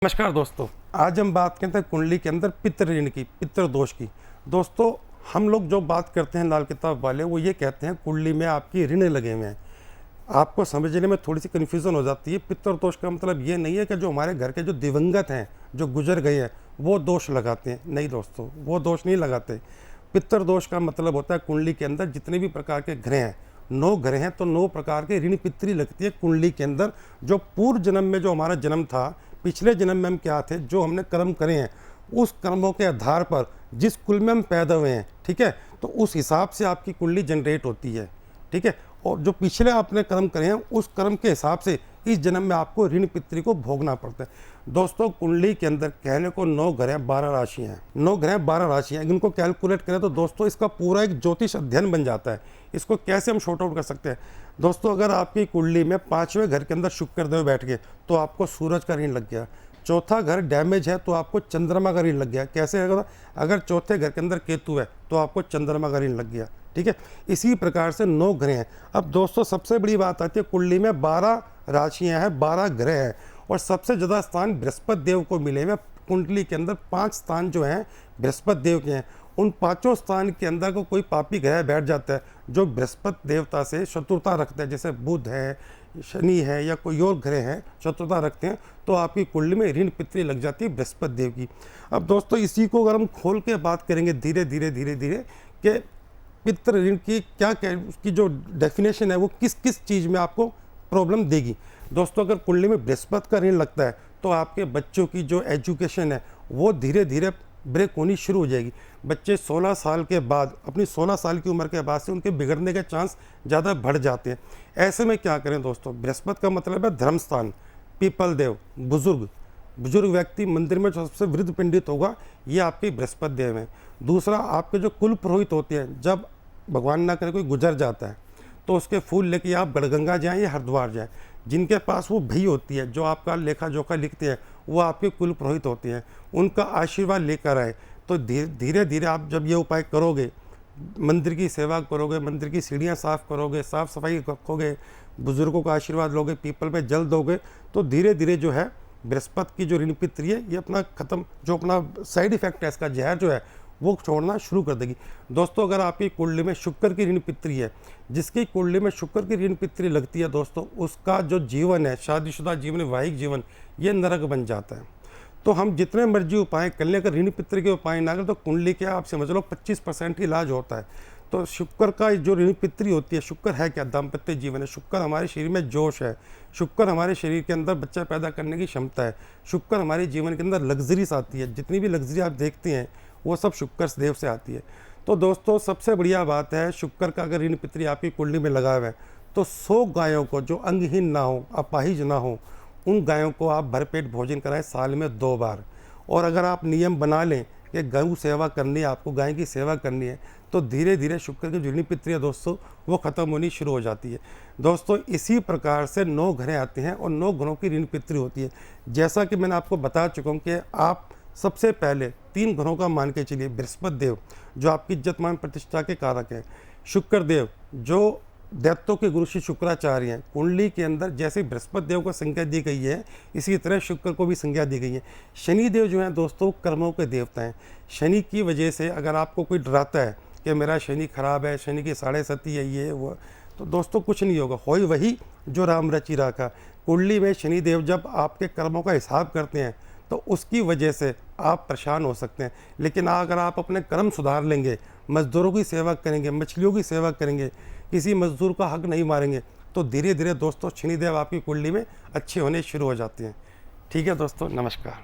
नमस्कार दोस्तों, आज हम बात करते हैं कुंडली के अंदर पितृ ऋण की, पितृ दोष की। दोस्तों, हम लोग जो बात करते हैं लाल किताब वाले, वो ये कहते हैं कुंडली में आपकी ऋण लगे हुए हैं। आपको समझने में थोड़ी सी कन्फ्यूज़न हो जाती है। पितृ दोष का मतलब ये नहीं है कि जो हमारे घर के जो दिवंगत हैं, जो गुजर गए हैं, वो दोष लगाते हैं। नहीं दोस्तों, वो दोष नहीं लगाते। पितृ दोष का मतलब होता है कुंडली के अंदर जितने भी प्रकार के ग्रह हैं, 9 ग्रह हैं, तो 9 प्रकार के ऋण पितृ लगती है कुंडली के अंदर। जो पूर्व जन्म में जो हमारा जन्म था, पिछले जन्म में हम क्या थे, जो हमने कर्म करे हैं, उस कर्मों के आधार पर जिस कुल में हम पैदा हुए हैं, ठीक है, तो उस हिसाब से आपकी कुंडली जनरेट होती है। ठीक है, और जो पिछले आपने कर्म करे हैं, उस कर्म के हिसाब से इस जन्म में आपको ऋण पितृ को भोगना पड़ता है। दोस्तों, कुंडली के अंदर कहने को 9 ग्रह 12 राशियाँ हैं, 9 ग्रह 12 राशियाँ। इनको कैलकुलेट करें तो दोस्तों इसका पूरा एक ज्योतिष अध्ययन बन जाता है। इसको कैसे हम शॉर्ट आउट कर सकते हैं दोस्तों? अगर आपकी कुंडली में 5वें घर के अंदर शुक्र देव बैठ गए तो आपको सूरज का ऋण लग गया। चौथा घर डैमेज है तो आपको चंद्रमा का ऋण लग गया। कैसे होगा? अगर चौथे घर के अंदर केतु है तो आपको चंद्रमा का ऋण लग गया। ठीक है, इसी प्रकार से 9 ग्रह हैं। अब दोस्तों, सबसे बड़ी बात आती है, कुंडली में 12 राशियां हैं, 12 ग्रह हैं, और सबसे ज़्यादा स्थान बृहस्पति देव को मिले हुए। कुंडली के अंदर 5 स्थान जो हैं बृहस्पति देव के हैं। उन 5 स्थान के अंदर को कोई पापी ग्रह बैठ जाता है जो बृहस्पति देवता से शत्रुता रखते हैं, जैसे बुध है, शनि है, या कोई और ग्रह है, शत्रुता रखते हैं, तो आपकी कुंडली में ऋण पितृ लग जाती है बृहस्पति देव की। अब दोस्तों, इसी को अगर हम खोल के बात करेंगे धीरे धीरे धीरे धीरे कि पितृ ऋण की क्या क्या उसकी जो डेफिनेशन है, वो किस किस चीज़ में आपको प्रॉब्लम देगी। दोस्तों, अगर कुंडली में बृहस्पति का ऋण लगता है तो आपके बच्चों की जो एजुकेशन है वो धीरे धीरे ब्रेक होनी शुरू हो जाएगी। बच्चे 16 साल के बाद, अपनी 16 साल की उम्र के बाद से उनके बिगड़ने के चांस ज़्यादा बढ़ जाते हैं। ऐसे में क्या करें दोस्तों? बृहस्पति का मतलब है धर्म स्थान, पीपल देव, बुजुर्ग व्यक्ति मंदिर में जो सबसे वृद्ध पंडित होगा, ये आपके बृहस्पति देव हैं। दूसरा, आपके जो कुल पुरोहित होते हैं, जब भगवान ना करे कोई गुजर जाता है तो उसके फूल लेके आप गढ़गंगा जाएं या हरिद्वार जाएं। जिनके पास वो भई होती है, जो आपका लेखा जोखा लिखते हैं, वो आपके कुल पुरोहित होते हैं, उनका आशीर्वाद लेकर आए। तो धीरे धीरे आप जब ये उपाय करोगे, मंदिर की सेवा करोगे, मंदिर की सीढ़ियाँ साफ़ करोगे, साफ़ सफाई रखोगे, बुजुर्गों का आशीर्वाद लोगे, पीपल पे जल दोगे, तो धीरे धीरे जो है बृहस्पति की जो ऋण पितृ है, ये अपना खत्म, जो अपना साइड इफेक्ट है इसका, जहर जो है वो छोड़ना शुरू कर देगी। दोस्तों, अगर आपकी कुंडली में शुक्र की ऋण पितृ है, जिसकी कुंडली में शुक्र की ऋण पितृ लगती है दोस्तों, उसका जो जीवन है, शादीशुदा जीवन, वैवाहिक जीवन, ये नरक बन जाता है। तो हम जितने मर्जी उपाय कर लें, अगर ऋण पितृ के उपाय ना करें तो कुंडली के आप समझ लो 25% ही इलाज होता है। तो शुक्र का जो ऋण पितृ होती है, शुक्र है क्या? दाम्पत्य जीवन है। शुक्र हमारे शरीर में जोश है। शुक्र हमारे शरीर के अंदर बच्चा पैदा करने की क्षमता है। शुक्र हमारे जीवन के अंदर लग्जरीज आती है। जितनी भी लग्जरी आप देखते हैं वो सब शुक्र देव से आती है। तो दोस्तों, सबसे बढ़िया बात है, शुक्र का अगर ऋण पितृ आपकी कुंडली में लगा हुआ है तो 100 गायों को जो अंगहीन ना हो, अपाहिज ना हो, उन गायों को आप भरपेट भोजन कराएं साल में 2 बार। और अगर आप नियम बना लें कि गौ सेवा करनी है, आपको गाय की सेवा करनी है, तो धीरे धीरे शुक्र की जो ऋण पितृ है दोस्तों, वो ख़त्म होनी शुरू हो जाती है। दोस्तों, इसी प्रकार से 9 ग्रह आते हैं और 9 ग्रहों की ऋण पितृ होती है। जैसा कि मैंने आपको बता चुका हूँ कि आप सबसे पहले 3 ग्रहों का मान के चलिए। बृहस्पति देव जो आपकी इज्जत मान प्रतिष्ठा के कारक हैं, शुक्र देव जो दैत्यों के गुरु श्री शुक्राचार्य हैं। कुंडली के अंदर जैसे बृहस्पति देव को संज्ञा दी गई है, इसी तरह शुक्र को भी संज्ञा दी गई है। शनि देव जो हैं दोस्तों, कर्मों के देवता हैं। शनि की वजह से अगर आपको कोई डराता है कि मेरा शनि खराब है, शनि की 7.5 है, ये वो, तो दोस्तों कुछ नहीं होगा। हो वही जो राम रचि राखा। कुंडली में शनि देव जब आपके कर्मों का हिसाब करते हैं तो उसकी वजह से आप परेशान हो सकते हैं। लेकिन अगर आप अपने कर्म सुधार लेंगे, मजदूरों की सेवा करेंगे, मछलियों की सेवा करेंगे, किसी मजदूर का हक नहीं मारेंगे, तो धीरे धीरे दोस्तों शनिदेव आपकी कुंडली में अच्छे होने शुरू हो जाते हैं। ठीक है दोस्तों, नमस्कार।